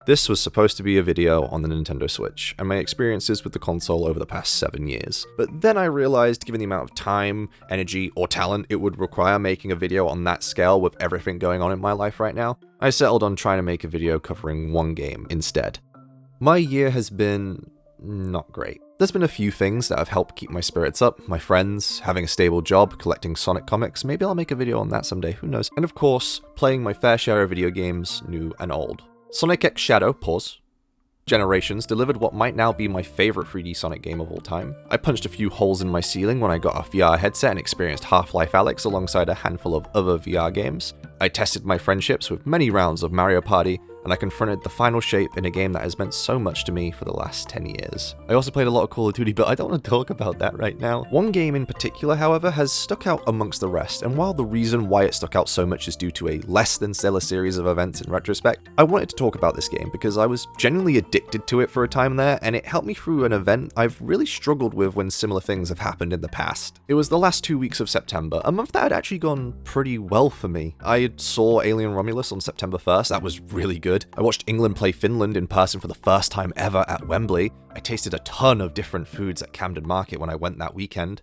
This was supposed to be a video on the Nintendo Switch, and my experiences with the console over the past 7 years. But then I realized, given the amount of time, energy, or talent it would require making a video on that scale with everything going on in my life right now, I settled on trying to make a video covering one game instead. My year has been not great. There's been a few things that have helped keep my spirits up, my friends, having a stable job, collecting Sonic comics, maybe I'll make a video on that someday, who knows, and of course, playing my fair share of video games, new and old. Sonic X Shadow, Generations delivered what might now be my favorite 3D Sonic game of all time. I punched a few holes in my ceiling when I got a VR headset and experienced Half-Life Alyx alongside a handful of other VR games. I tested my friendships with many rounds of Mario Party, and I confronted the final shape in a game that has meant so much to me for the last 10 years. I also played a lot of Call of Duty, but I don't want to talk about that right now. One game in particular, however, has stuck out amongst the rest, and while the reason why it stuck out so much is due to a less than stellar series of events in retrospect, I wanted to talk about this game because I was genuinely addicted to it for a time there, and it helped me through an event I've really struggled with when similar things have happened in the past. It was the last 2 weeks of September, a month that had actually gone pretty well for me. I saw Alien Romulus on September 1st, that was really good. I watched England play Finland in person for the first time ever at Wembley. I tasted a ton of different foods at Camden Market when I went that weekend.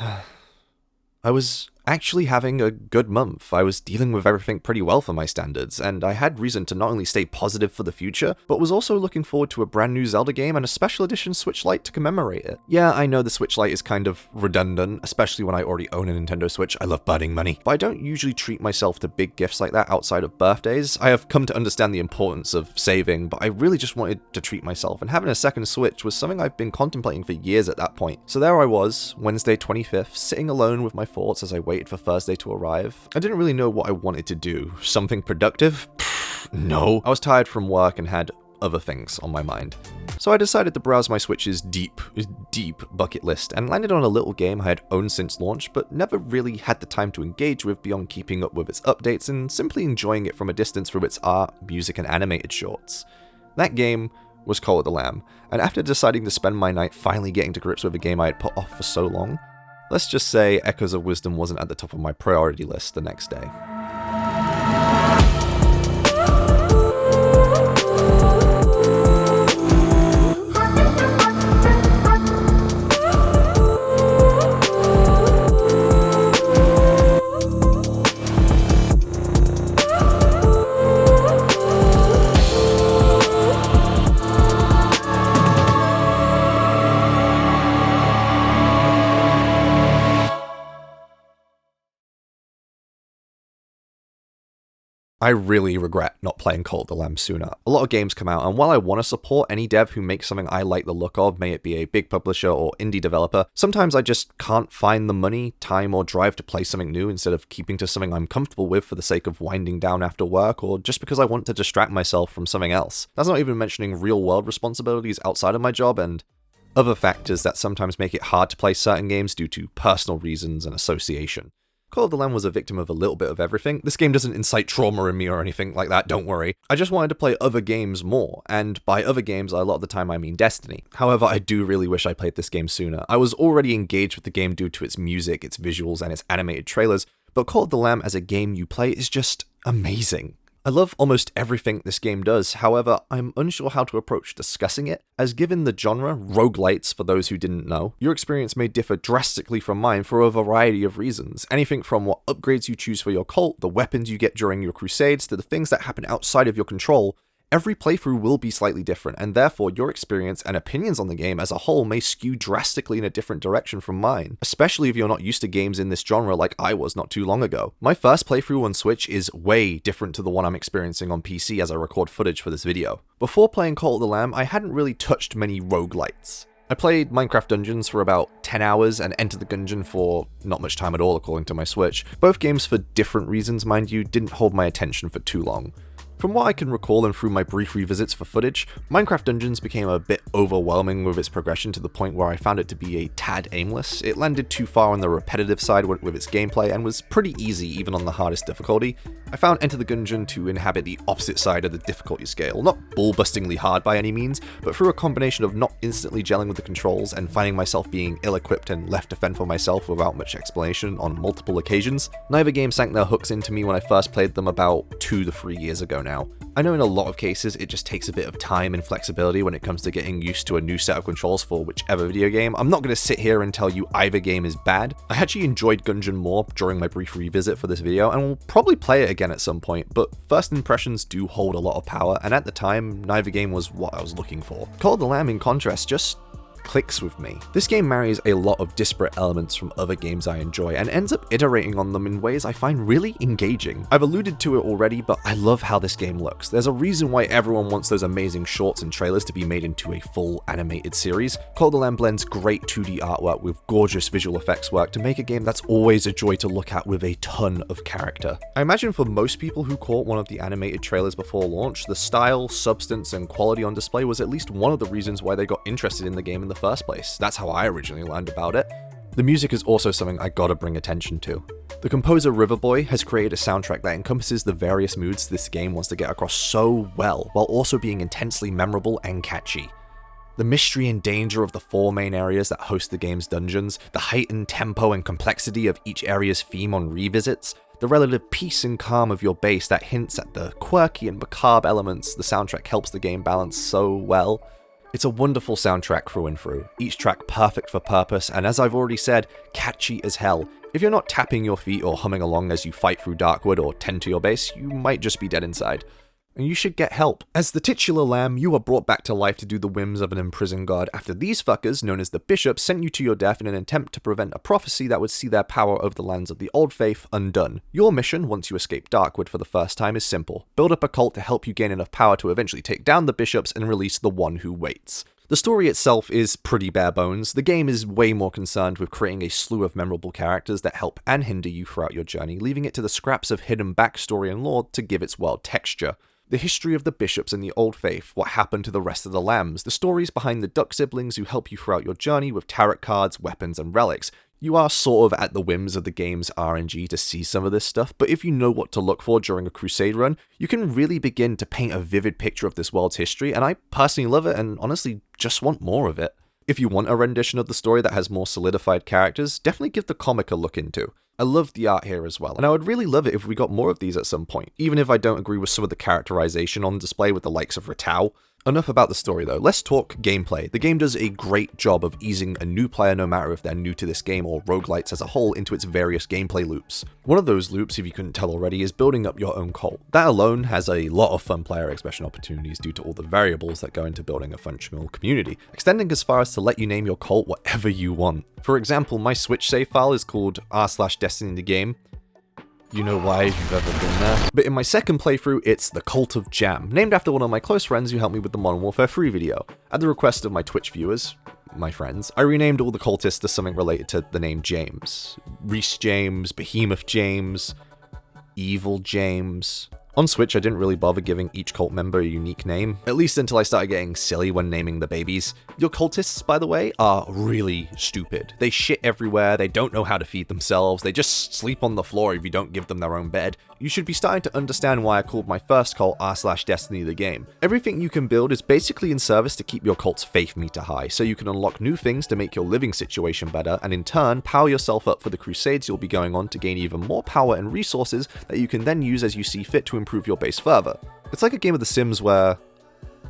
I was actually having a good month. I was dealing with everything pretty well for my standards, and I had reason to not only stay positive for the future, but was also looking forward to a brand new Zelda game and a special edition Switch Lite to commemorate it. Yeah, I know the Switch Lite is kind of redundant, especially when I already own a Nintendo Switch. I love burning money. But I don't usually treat myself to big gifts like that outside of birthdays. I have come to understand the importance of saving, but I really just wanted to treat myself, and having a second Switch was something I've been contemplating for years at that point. So there I was, Wednesday 25th, sitting alone with my thoughts as I waited for Thursday to arrive. I didn't really know what I wanted to do. Something productive? No. I was tired from work and had other things on my mind. So I decided to browse my Switch's deep bucket list and landed on a little game I had owned since launch, but never really had the time to engage with beyond keeping up with its updates and simply enjoying it from a distance through its art, music, and animated shorts. That game was Call of the Lamb, and after deciding to spend my night finally getting to grips with a game I had put off for so long, let's just say Echoes of Wisdom wasn't at the top of my priority list the next day. I really regret not playing Call of the Lamb sooner. A lot of games come out, and while I want to support any dev who makes something I like the look of, may it be a big publisher or indie developer, sometimes I just can't find the money, time, or drive to play something new instead of keeping to something I'm comfortable with for the sake of winding down after work, or just because I want to distract myself from something else. That's not even mentioning real-world responsibilities outside of my job and other factors that sometimes make it hard to play certain games due to personal reasons and association. Call of the Lamb was a victim of a little bit of everything. This game doesn't incite trauma in me or anything like that, don't worry. I just wanted to play other games more, and by other games, a lot of the time I mean Destiny. However, I do really wish I played this game sooner. I was already engaged with the game due to its music, its visuals, and its animated trailers, but Call of the Lamb as a game you play is just amazing. I love almost everything this game does, however, I'm unsure how to approach discussing it, as given the genre, roguelites for those who didn't know, your experience may differ drastically from mine for a variety of reasons. Anything from what upgrades you choose for your cult, the weapons you get during your crusades, to the things that happen outside of your control. Every playthrough will be slightly different, and therefore your experience and opinions on the game as a whole may skew drastically in a different direction from mine, especially if you're not used to games in this genre like I was not too long ago. My first playthrough on Switch is way different to the one I'm experiencing on PC as I record footage for this video. Before playing Call of the Lamb, I hadn't really touched many roguelites. I played Minecraft Dungeons for about 10 hours and Enter the Gungeon for not much time at all according to my Switch. Both games, for different reasons mind you, didn't hold my attention for too long. From what I can recall and through my brief revisits for footage, Minecraft Dungeons became a bit overwhelming with its progression to the point where I found it to be a tad aimless. It landed too far on the repetitive side with its gameplay and was pretty easy even on the hardest difficulty. I found Enter the Gungeon to inhabit the opposite side of the difficulty scale, not ball-bustingly hard by any means, but through a combination of not instantly gelling with the controls and finding myself being ill-equipped and left to fend for myself without much explanation on multiple occasions. Neither game sank their hooks into me when I first played them about 2 to 3 years ago now. now. I know in a lot of cases it just takes a bit of time and flexibility when it comes to getting used to a new set of controls for whichever video game. I'm not going to sit here and tell you either game is bad. I actually enjoyed Gungeon more during my brief revisit for this video, and will probably play it again at some point, but first impressions do hold a lot of power, and at the time, neither game was what I was looking for. Cult of the Lamb, in contrast, just clicks with me. This game marries a lot of disparate elements from other games I enjoy and ends up iterating on them in ways I find really engaging. I've alluded to it already, but I love how this game looks. There's a reason why everyone wants those amazing shorts and trailers to be made into a full animated series. Cult of the Lamb blends great 2D artwork with gorgeous visual effects work to make a game that's always a joy to look at with a ton of character. I imagine for most people who caught one of the animated trailers before launch, the style, substance, and quality on display was at least one of the reasons why they got interested in the game in the first place. That's how I originally learned about it. The music is also something I gotta bring attention to. The composer Riverboy has created a soundtrack that encompasses the various moods this game wants to get across so well, while also being intensely memorable and catchy. The mystery and danger of the 4 main areas that host the game's dungeons, the heightened tempo and complexity of each area's theme on revisits, the relative peace and calm of your base that hints at the quirky and macabre elements the soundtrack helps the game balance so well. It's a wonderful soundtrack through and through, each track perfect for purpose, and as I've already said, catchy as hell. If you're not tapping your feet or humming along as you fight through Darkwood or tend to your base, you might just be dead inside. And you should get help. As the titular lamb, you are brought back to life to do the whims of an imprisoned god after these fuckers, known as the bishops, sent you to your death in an attempt to prevent a prophecy that would see their power over the lands of the Old Faith undone. Your mission, once you escape Darkwood for the first time, is simple. Build up a cult to help you gain enough power to eventually take down the bishops and release the one who waits. The story itself is pretty bare bones. The game is way more concerned with creating a slew of memorable characters that help and hinder you throughout your journey, leaving it to the scraps of hidden backstory and lore to give its world texture. The history of the bishops and the Old Faith, what happened to the rest of the lambs, the stories behind the duck siblings who help you throughout your journey with tarot cards, weapons, and relics. You are sort of at the whims of the game's RNG to see some of this stuff, but if you know what to look for during a Crusade run, you can really begin to paint a vivid picture of this world's history, and I personally love it and honestly just want more of it. If you want a rendition of the story that has more solidified characters, definitely give the comic a look into. I love the art here as well, and I would really love it if we got more of these at some point, even if I don't agree with some of the characterization on display with the likes of Ratau. Enough about the story though, let's talk gameplay. The game does a great job of easing a new player, no matter if they're new to this game or roguelites as a whole, into its various gameplay loops. One of those loops, if you couldn't tell already, is building up your own cult. That alone has a lot of fun player expression opportunities due to all the variables that go into building a functional community, extending as far as to let you name your cult whatever you want. For example, my Switch save file is called r/Destiny the Game. You know why if you've ever been there. But in my second playthrough, it's the Cult of Jam, named after one of my close friends who helped me with the Modern Warfare 3 video. At the request of my Twitch viewers, my friends, I renamed all the cultists to something related to the name James. Reese James, Behemoth James, Evil James. On Switch, I didn't really bother giving each cult member a unique name, at least until I started getting silly when naming the babies. Your cultists, by the way, are really stupid. They shit everywhere, they don't know how to feed themselves, they just sleep on the floor if you don't give them their own bed. You should be starting to understand why I called my first cult r/Destiny the Game. Everything you can build is basically in service to keep your cult's faith meter high, so you can unlock new things to make your living situation better, and in turn, power yourself up for the Crusades you'll be going on to gain even more power and resources that you can then use as you see fit to improve your base further. It's like a game of The Sims where,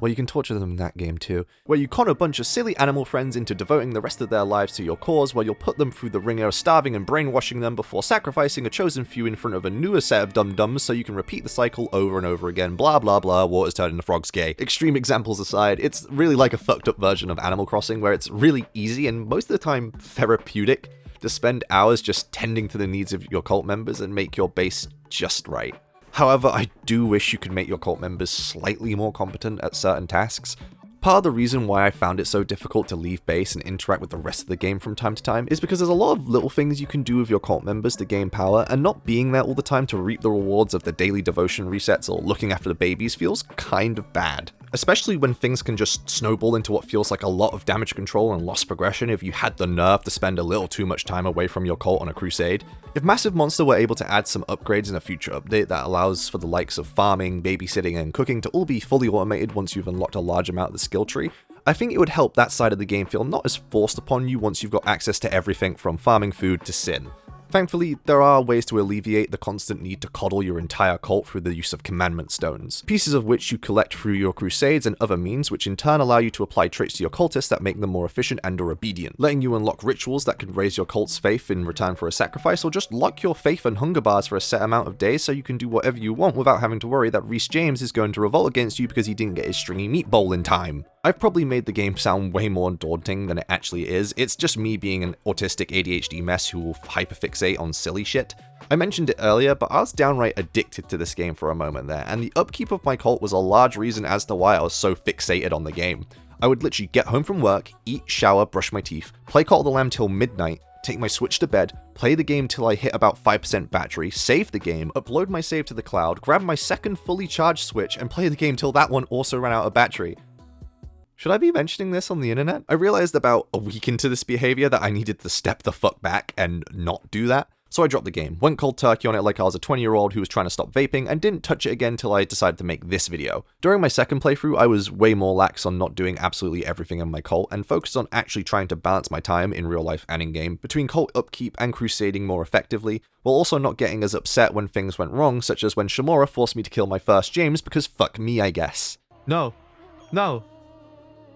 well, you can torture them in that game too, where you con a bunch of silly animal friends into devoting the rest of their lives to your cause, where you'll put them through the ringer, starving and brainwashing them before sacrificing a chosen few in front of a newer set of dum-dums so you can repeat the cycle over and over again, blah blah blah, water's turned into frogs gay. Extreme examples aside, it's really like a fucked up version of Animal Crossing where it's really easy and most of the time therapeutic to spend hours just tending to the needs of your cult members and make your base just right. However, I do wish you could make your cult members slightly more competent at certain tasks. Part of the reason why I found it so difficult to leave base and interact with the rest of the game from time to time is because there's a lot of little things you can do with your cult members to gain power, and not being there all the time to reap the rewards of the daily devotion resets or looking after the babies feels kind of bad. Especially when things can just snowball into what feels like a lot of damage control and lost progression if you had the nerve to spend a little too much time away from your cult on a crusade. If Massive Monster were able to add some upgrades in a future update that allows for the likes of farming, babysitting, and cooking to all be fully automated once you've unlocked a large amount of the skill tree, I think it would help that side of the game feel not as forced upon you once you've got access to everything from farming food to sin. Thankfully, there are ways to alleviate the constant need to coddle your entire cult through the use of commandment stones, pieces of which you collect through your crusades and other means, which in turn allow you to apply traits to your cultists that make them more efficient and or obedient, letting you unlock rituals that can raise your cult's faith in return for a sacrifice, or just lock your faith and hunger bars for a set amount of days so you can do whatever you want without having to worry that Rhys James is going to revolt against you because he didn't get his stringy meat bowl in time. I've probably made the game sound way more daunting than it actually is. It's just me being an autistic ADHD mess who will hyperfixate on silly shit. I mentioned it earlier, but I was downright addicted to this game for a moment there, and the upkeep of my cult was a large reason as to why I was so fixated on the game. I would literally get home from work, eat, shower, brush my teeth, play Cult of the Lamb till midnight, take my Switch to bed, play the game till I hit about 5% battery, save the game, upload my save to the cloud, grab my second fully charged Switch, and play the game till that one also ran out of battery. Should I be mentioning this on the internet? I realized about a week into this behavior that I needed to step the fuck back and not do that. So I dropped the game, went cold turkey on it like I was a 20-year-old who was trying to stop vaping, and didn't touch it again until I decided to make this video. During my second playthrough, I was way more lax on not doing absolutely everything in my cult, and focused on actually trying to balance my time in real life and in-game between cult upkeep and crusading more effectively, while also not getting as upset when things went wrong, such as when Shamora forced me to kill my first James because fuck me, I guess. No. No.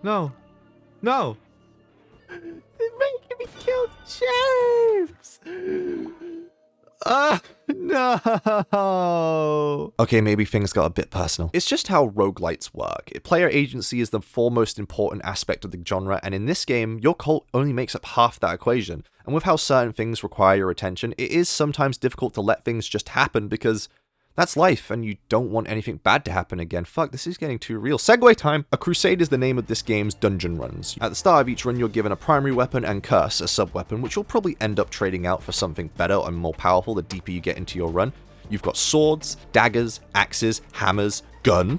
No. No. It's making me kill James! No! Okay, maybe things got a bit personal. It's just how roguelites work. Player agency is the foremost important aspect of the genre, and in this game, your cult only makes up half that equation. And with how certain things require your attention, it is sometimes difficult to let things just happen because that's life, and you don't want anything bad to happen again. Fuck, this is getting too real. Segue time! A crusade is the name of this game's dungeon runs. At the start of each run, you're given a primary weapon and curse, a sub-weapon, which you'll probably end up trading out for something better and more powerful the deeper you get into your run. You've got swords, daggers, axes, hammers, gun,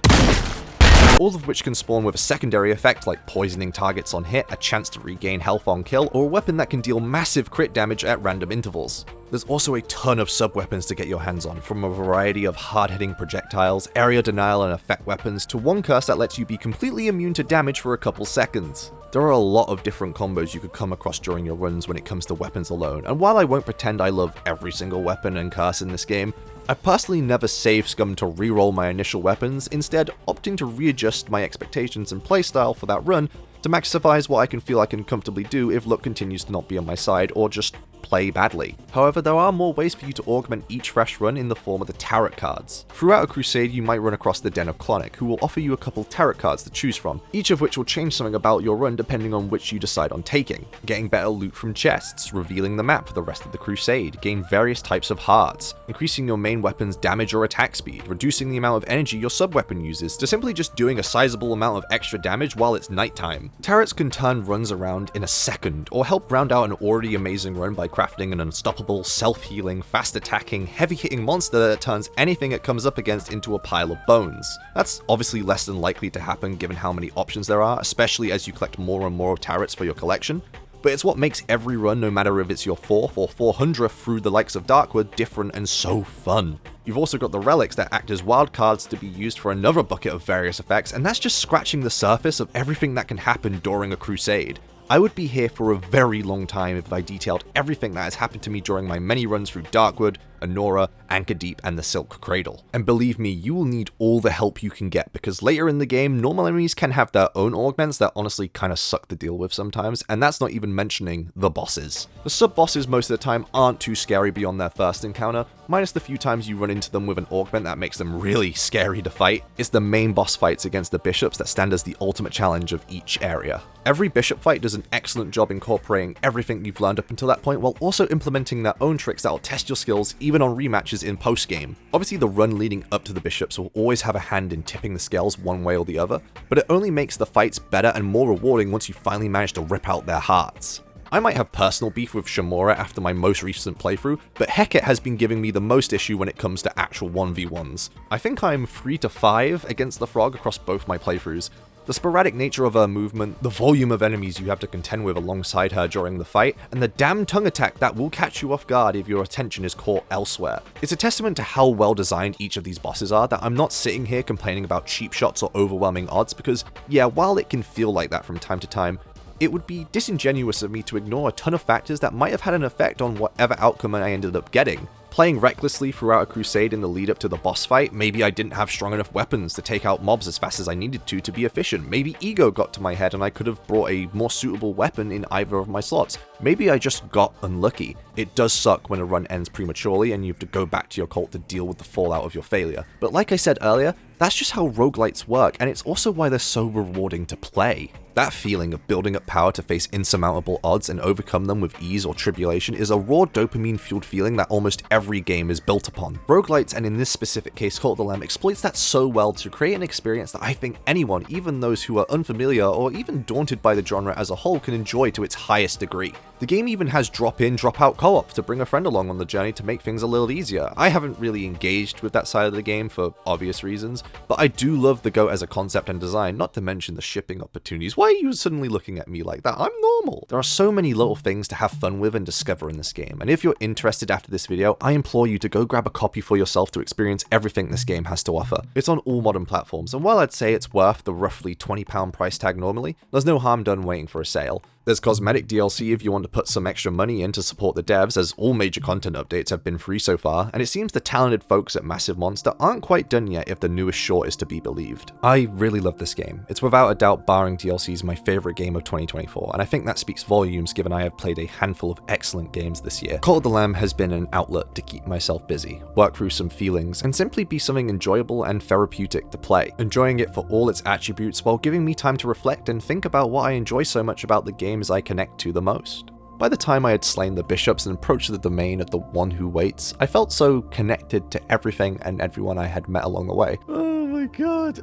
all of which can spawn with a secondary effect like poisoning targets on hit, a chance to regain health on kill, or a weapon that can deal massive crit damage at random intervals. There's also a ton of sub-weapons to get your hands on, from a variety of hard-hitting projectiles, area denial and effect weapons, to one curse that lets you be completely immune to damage for a couple seconds. There are a lot of different combos you could come across during your runs when it comes to weapons alone, and while I won't pretend I love every single weapon and curse in this game, I've personally never save scummed to reroll my initial weapons, instead opting to readjust my expectations and playstyle for that run to maximize what I can feel I can comfortably do if luck continues to not be on my side, or just play badly. However, there are more ways for you to augment each fresh run in the form of the tarot cards. Throughout a crusade, you might run across the Den of Clonic, who will offer you a couple tarot cards to choose from, each of which will change something about your run depending on which you decide on taking. Getting better loot from chests, revealing the map for the rest of the crusade, gain various types of hearts, increasing your main weapon's damage or attack speed, reducing the amount of energy your sub-weapon uses, to simply just doing a sizable amount of extra damage while it's nighttime. Tarots can turn runs around in a second, or help round out an already amazing run by crafting an unstoppable, self-healing, fast-attacking, heavy-hitting monster that turns anything it comes up against into a pile of bones. That's obviously less than likely to happen given how many options there are, especially as you collect more and more tarots for your collection, but it's what makes every run, no matter if it's your 4th or 400th through the likes of Darkwood, different and so fun. You've also got the relics that act as wild cards to be used for another bucket of various effects, and that's just scratching the surface of everything that can happen during a crusade. I would be here for a very long time if I detailed everything that has happened to me during my many runs through Darkwood, Anora, Anchor Deep, and the Silk Cradle. And believe me, you will need all the help you can get, because later in the game, normal enemies can have their own augments that honestly kind of suck to deal with sometimes, and that's not even mentioning the bosses. The sub-bosses most of the time aren't too scary beyond their first encounter, minus the few times you run into them with an augment that makes them really scary to fight. It's the main boss fights against the bishops that stand as the ultimate challenge of each area. Every bishop fight does an excellent job incorporating everything you've learned up until that point, while also implementing their own tricks that'll test your skills even on rematches in post-game. Obviously, the run leading up to the bishops will always have a hand in tipping the scales one way or the other, but it only makes the fights better and more rewarding once you finally manage to rip out their hearts. I might have personal beef with Shamora after my most recent playthrough, but Hecate has been giving me the most issue when it comes to actual 1v1s. I think I'm 3 to 5 against the frog across both my playthroughs. The sporadic nature of her movement, the volume of enemies you have to contend with alongside her during the fight, and the damn tongue attack that will catch you off guard if your attention is caught elsewhere. It's a testament to how well designed each of these bosses are that I'm not sitting here complaining about cheap shots or overwhelming odds, because yeah, while it can feel like that from time to time, it would be disingenuous of me to ignore a ton of factors that might have had an effect on whatever outcome I ended up getting. Playing recklessly throughout a crusade in the lead up to the boss fight, maybe I didn't have strong enough weapons to take out mobs as fast as I needed to be efficient. Maybe ego got to my head and I could have brought a more suitable weapon in either of my slots. Maybe I just got unlucky. It does suck when a run ends prematurely and you have to go back to your cult to deal with the fallout of your failure. But like I said earlier, that's just how roguelites work, and it's also why they're so rewarding to play. That feeling of building up power to face insurmountable odds and overcome them with ease or tribulation is a raw dopamine-fueled feeling that almost every game is built upon. Roguelites, and in this specific case Cult of the Lamb, exploits that so well to create an experience that I think anyone, even those who are unfamiliar or even daunted by the genre as a whole, can enjoy to its highest degree. The game even has drop-in, drop-out co-op to bring a friend along on the journey to make things a little easier. I haven't really engaged with that side of the game for obvious reasons, but I do love the GOAT as a concept and design, not to mention the shipping opportunities. Why are you suddenly looking at me like that? I'm normal. There are so many little things to have fun with and discover in this game, and if you're interested after this video, I implore you to go grab a copy for yourself to experience everything this game has to offer. It's on all modern platforms, and while I'd say it's worth the roughly £20 price tag normally, there's no harm done waiting for a sale. There's cosmetic DLC if you want to put some extra money in to support the devs, as all major content updates have been free so far, and it seems the talented folks at Massive Monster aren't quite done yet if the newest short is to be believed. I really love this game. It's without a doubt, barring DLCs, my favourite game of 2024, and I think that speaks volumes given I have played a handful of excellent games this year. Cult of the Lamb has been an outlet to keep myself busy, work through some feelings, and simply be something enjoyable and therapeutic to play, enjoying it for all its attributes while giving me time to reflect and think about what I enjoy so much about the games I connect to the most. By the time I had slain the bishops and approached the domain of the one who waits, I felt so connected to everything and everyone I had met along the way. Oh my god.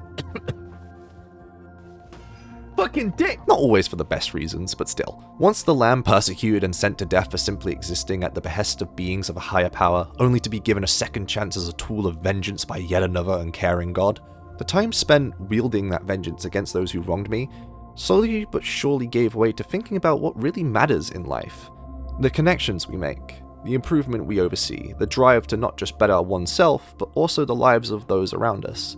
Fucking dick! Not always for the best reasons, but still. Once the Lamb persecuted and sent to death for simply existing at the behest of beings of a higher power, only to be given a second chance as a tool of vengeance by yet another uncaring god, the time spent wielding that vengeance against those who wronged me slowly but surely gave way to thinking about what really matters in life. The connections we make, the improvement we oversee, the drive to not just better oneself, but also the lives of those around us.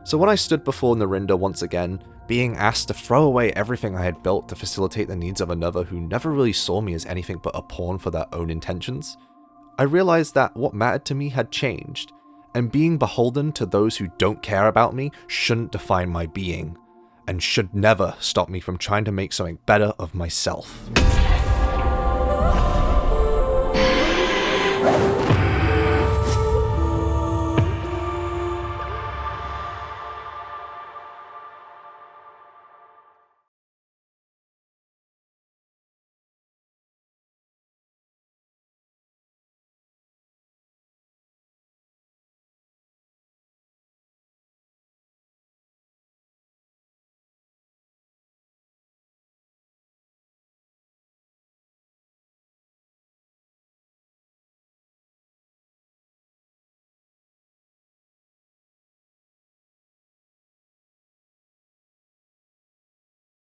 So when I stood before Narinda once again, being asked to throw away everything I had built to facilitate the needs of another who never really saw me as anything but a pawn for their own intentions, I realized that what mattered to me had changed, and being beholden to those who don't care about me shouldn't define my being, and should never stop me from trying to make something better of myself.